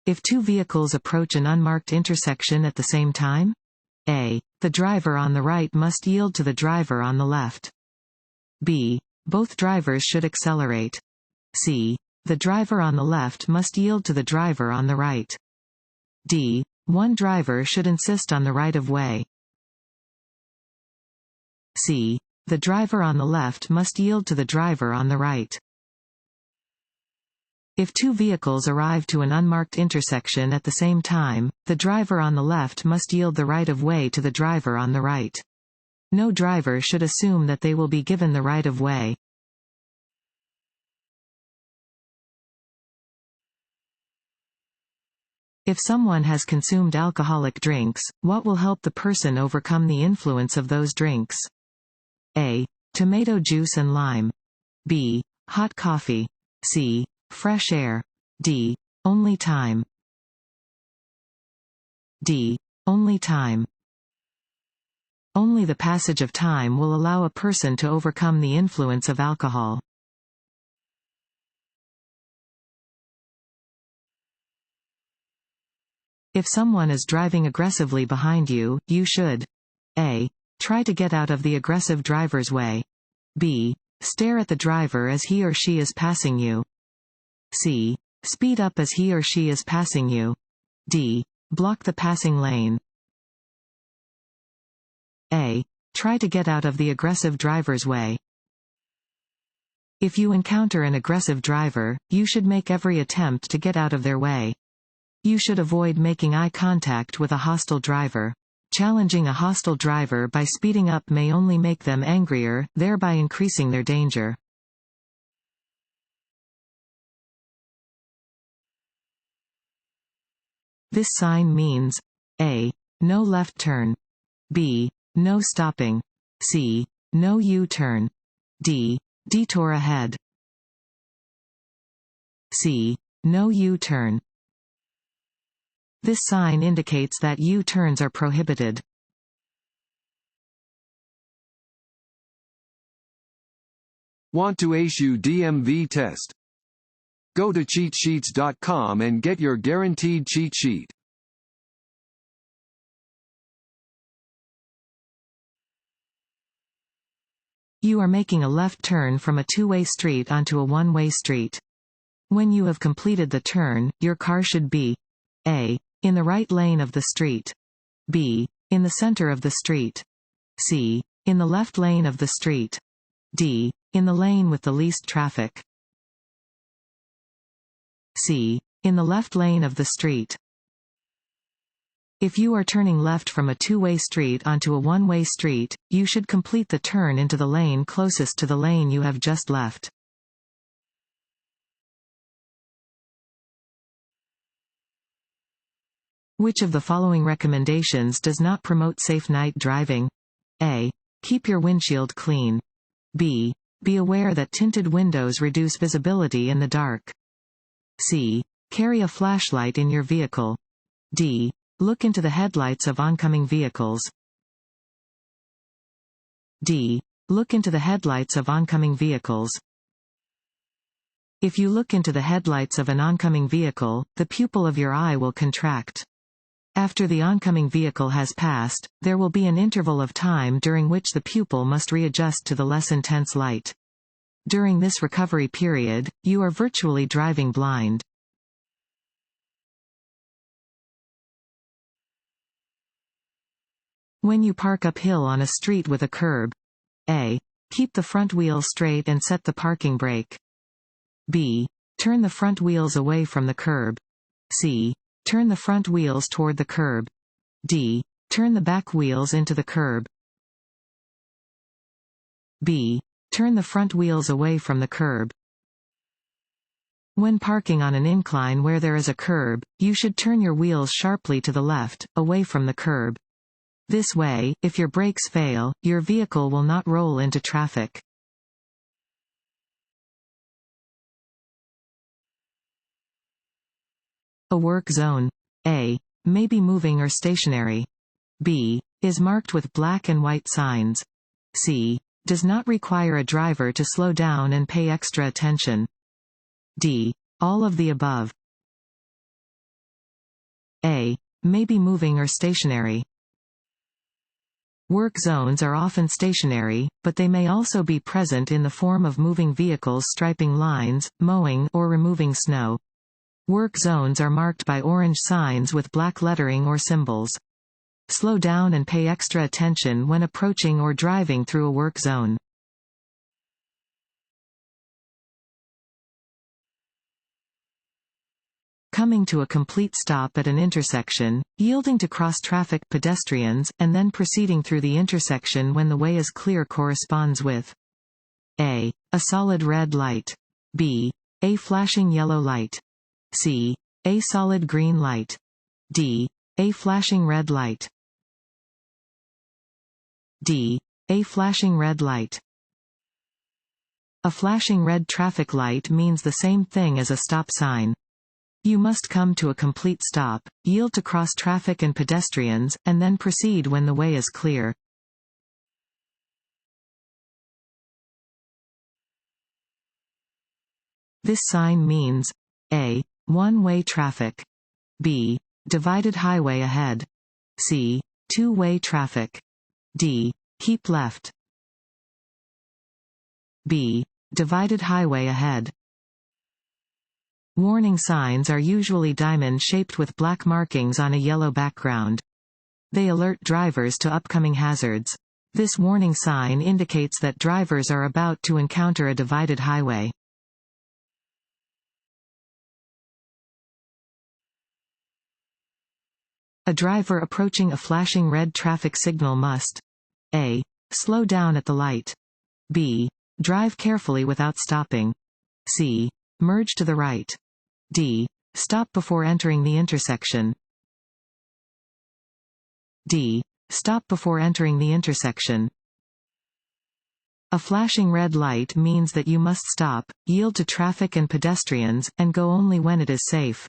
If two vehicles approach an unmarked intersection at the same time? A. The driver on the right must yield to the driver on the left. B. Both drivers should accelerate. C. The driver on the left must yield to the driver on the right. D. One driver should insist on the right-of-way. C. The driver on the left must yield to the driver on the right. If two vehicles arrive to an unmarked intersection at the same time, the driver on the left must yield the right-of-way to the driver on the right. No driver should assume that they will be given the right-of-way. If someone has consumed alcoholic drinks, what will help the person overcome the influence of those drinks? A. Tomato juice and lime. B. Hot coffee. C. Fresh air. D. Only time. D. Only time. Only the passage of time will allow a person to overcome the influence of alcohol. If someone is driving aggressively behind you, you should A. Try to get out of the aggressive driver's way. B. Stare at the driver as he or she is passing you. C. Speed up as he or she is passing you. D. Block the passing lane. A. Try to get out of the aggressive driver's way. If you encounter an aggressive driver, you should make every attempt to get out of their way. You should avoid making eye contact with a hostile driver. Challenging a hostile driver by speeding up may only make them angrier, thereby increasing their danger. This sign means A. No left turn. B. No stopping. C. No U-turn. D. Detour ahead. C. No U-turn. This sign indicates that U-turns are prohibited. Want to ace your DMV test? Go to cheatsheets.com and get your guaranteed cheat sheet. You are making a left turn from a two-way street onto a one-way street. When you have completed the turn, your car should be A. In the right lane of the street. B. In the center of the street. C. In the left lane of the street. D. In the lane with the least traffic. C. In the left lane of the street. If you are turning left from a two-way street onto a one-way street, you should complete the turn into the lane closest to the lane you have just left. Which of the following recommendations does not promote safe night driving? A. Keep your windshield clean. B. Be aware that tinted windows reduce visibility in the dark. C. Carry a flashlight in your vehicle. D. Look into the headlights of oncoming vehicles. D. Look into the headlights of oncoming vehicles. If you look into the headlights of an oncoming vehicle, the pupil of your eye will contract. After the oncoming vehicle has passed, there will be an interval of time during which the pupil must readjust to the less intense light. During this recovery period, you are virtually driving blind. When you park uphill on a street with a curb, A. Keep the front wheel straight and set the parking brake. B. Turn the front wheels away from the curb. C. Turn the front wheels toward the curb. D. Turn the back wheels into the curb. B. Turn the front wheels away from the curb. When parking on an incline where there is a curb, you should turn your wheels sharply to the left, away from the curb. This way, if your brakes fail, your vehicle will not roll into traffic. A work zone. A. May be moving or stationary. B. Is marked with black and white signs. C. Does not require a driver to slow down and pay extra attention. D. All of the above. A. May be moving or stationary. Work zones are often stationary, but they may also be present in the form of moving vehicles striping lines, mowing, or removing snow. Work zones are marked by orange signs with black lettering or symbols. Slow down and pay extra attention when approaching or driving through a work zone. Coming to a complete stop at an intersection, yielding to cross-traffic pedestrians, and then proceeding through the intersection when the way is clear corresponds with A. A solid red light. B. A flashing yellow light. C. A solid green light. D. A flashing red light. D. A flashing red light. A flashing red traffic light means the same thing as a stop sign. You must come to a complete stop, yield to cross-traffic and pedestrians, and then proceed when the way is clear. This sign means A. One-way traffic. B. Divided highway ahead. C. Two-way traffic. D. Keep left. B. Divided highway ahead. Warning signs are usually diamond-shaped with black markings on a yellow background. They alert drivers to upcoming hazards. This warning sign indicates that drivers are about to encounter a divided highway. A driver approaching a flashing red traffic signal must A. Slow down at the light. B. Drive carefully without stopping. C. Merge to the right. D. Stop before entering the intersection. D. Stop before entering the intersection. A flashing red light means that you must stop, yield to traffic and pedestrians, and go only when it is safe.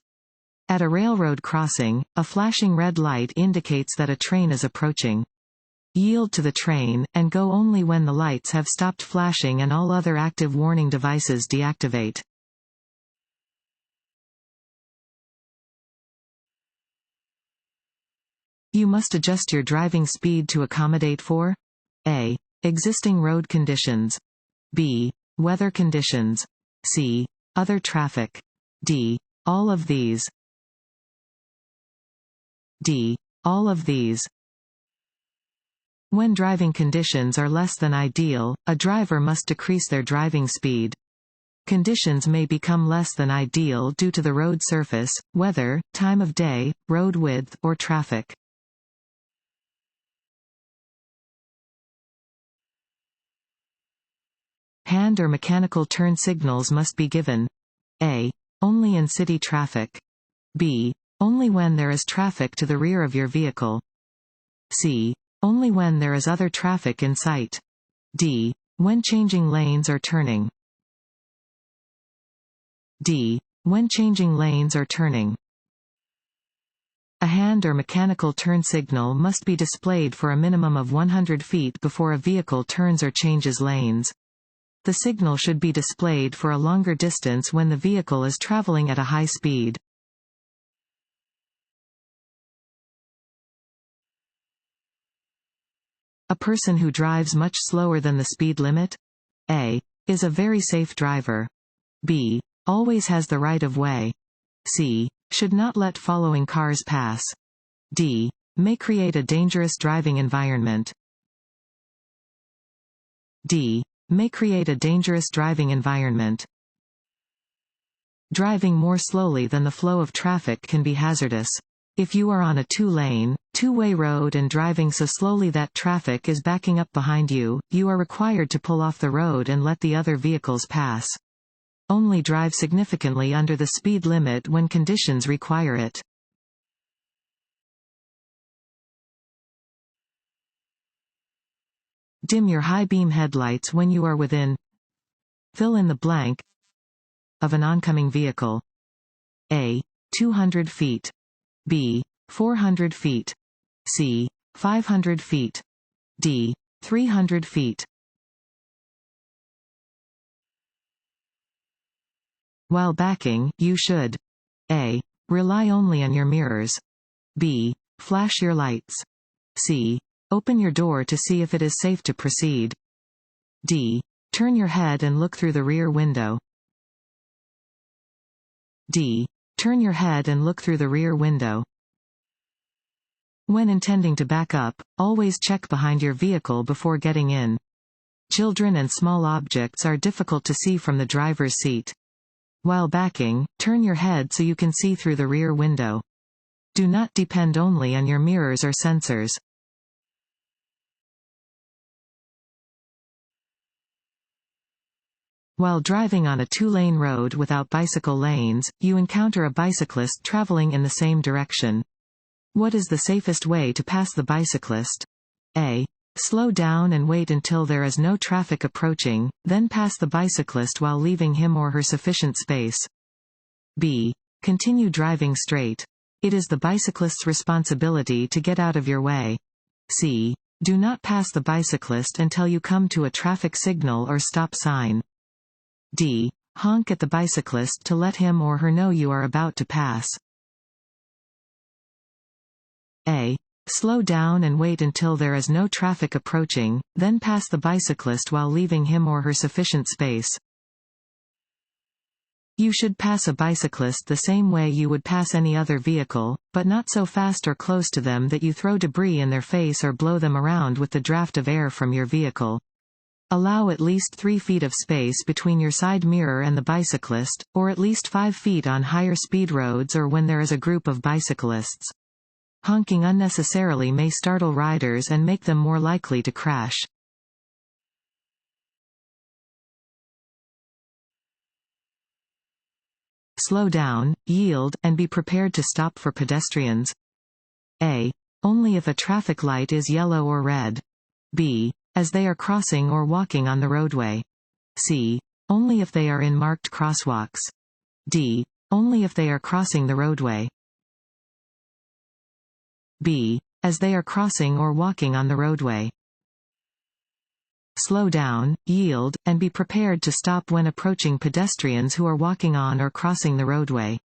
At a railroad crossing, a flashing red light indicates that a train is approaching. Yield to the train, and go only when the lights have stopped flashing and all other active warning devices deactivate. You must adjust your driving speed to accommodate for A. Existing road conditions. B. Weather conditions. C. Other traffic. D. All of these. D. All of these. When driving conditions are less than ideal, a driver must decrease their driving speed. Conditions may become less than ideal due to the road surface, weather, time of day, road width, or traffic. Hand or mechanical turn signals must be given. A. Only in city traffic. B. Only when there is traffic to the rear of your vehicle. C. Only when there is other traffic in sight. D. When changing lanes or turning. D. When changing lanes or turning. A hand or mechanical turn signal must be displayed for a minimum of 100 feet before a vehicle turns or changes lanes. The signal should be displayed for a longer distance when the vehicle is traveling at a high speed. A person who drives much slower than the speed limit A. Is a very safe driver. B. Always has the right of way. C. Should not let following cars pass. D. May create a dangerous driving environment. D. May create a dangerous driving environment. Driving more slowly than the flow of traffic can be hazardous. If you are on a two-lane, two-way road and driving so slowly that traffic is backing up behind you, you are required to pull off the road and let the other vehicles pass. Only drive significantly under the speed limit when conditions require it. Dim your high-beam headlights when you are within fill in the blank of an oncoming vehicle. A. 200 feet. B. 400 feet. C. 500 feet. D. 300 feet. While backing, you should A. Rely only on your mirrors. B. Flash your lights. C. Open your door to see if it is safe to proceed. D. Turn your head and look through the rear window. D. Turn your head and look through the rear window. When intending to back up, always check behind your vehicle before getting in. Children and small objects are difficult to see from the driver's seat. While backing, turn your head so you can see through the rear window. Do not depend only on your mirrors or sensors. While driving on a two-lane road without bicycle lanes, you encounter a bicyclist traveling in the same direction. What is the safest way to pass the bicyclist? A. Slow down and wait until there is no traffic approaching, then pass the bicyclist while leaving him or her sufficient space. B. Continue driving straight. It is the bicyclist's responsibility to get out of your way. C. Do not pass the bicyclist until you come to a traffic signal or stop sign. D. Honk at the bicyclist to let him or her know you are about to pass. A. Slow down and wait until there is no traffic approaching, then pass the bicyclist while leaving him or her sufficient space. You should pass a bicyclist the same way you would pass any other vehicle, but not so fast or close to them that you throw debris in their face or blow them around with the draft of air from your vehicle. Allow at least 3 feet of space between your side mirror and the bicyclist, or at least 5 feet on higher speed roads or when there is a group of bicyclists. Honking unnecessarily may startle riders and make them more likely to crash. Slow down, yield, and be prepared to stop for pedestrians. A. Only if a traffic light is yellow or red. B. As they are crossing or walking on the roadway. C. Only if they are in marked crosswalks. D. Only if they are crossing the roadway. B. As they are crossing or walking on the roadway. Slow down, yield, and be prepared to stop when approaching pedestrians who are walking on or crossing the roadway.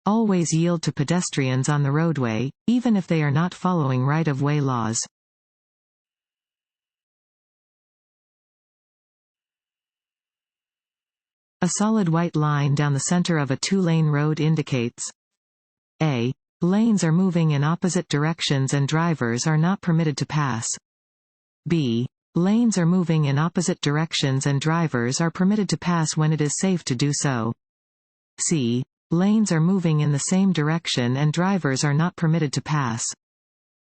Always yield to pedestrians on the roadway, even if they are not following right-of-way laws. A solid white line down the center of a two-lane road indicates A. Lanes are moving in opposite directions and drivers are not permitted to pass. B. Lanes are moving in opposite directions and drivers are permitted to pass when it is safe to do so. C. Lanes are moving in the same direction and drivers are not permitted to pass.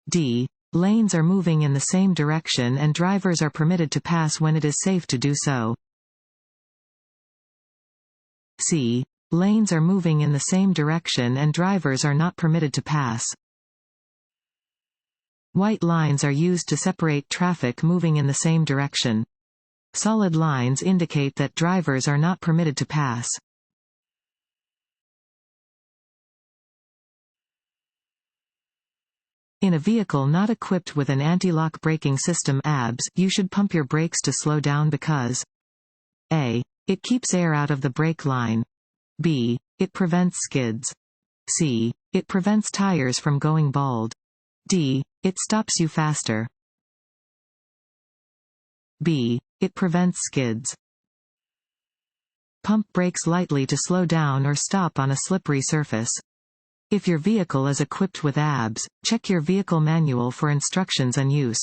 D. Lanes are moving in the same direction and drivers are permitted to pass when it is safe to do so. C. Lanes are moving in the same direction and drivers are not permitted to pass. White lines are used to separate traffic moving in the same direction. Solid lines indicate that drivers are not permitted to pass. In a vehicle not equipped with an anti-lock braking system (ABS), you should pump your brakes to slow down because A. It keeps air out of the brake line. B. It prevents skids. C. It prevents tires from going bald. D. It stops you faster. B. It prevents skids. Pump brakes lightly to slow down or stop on a slippery surface. If your vehicle is equipped with ABS, check your vehicle manual for instructions on use.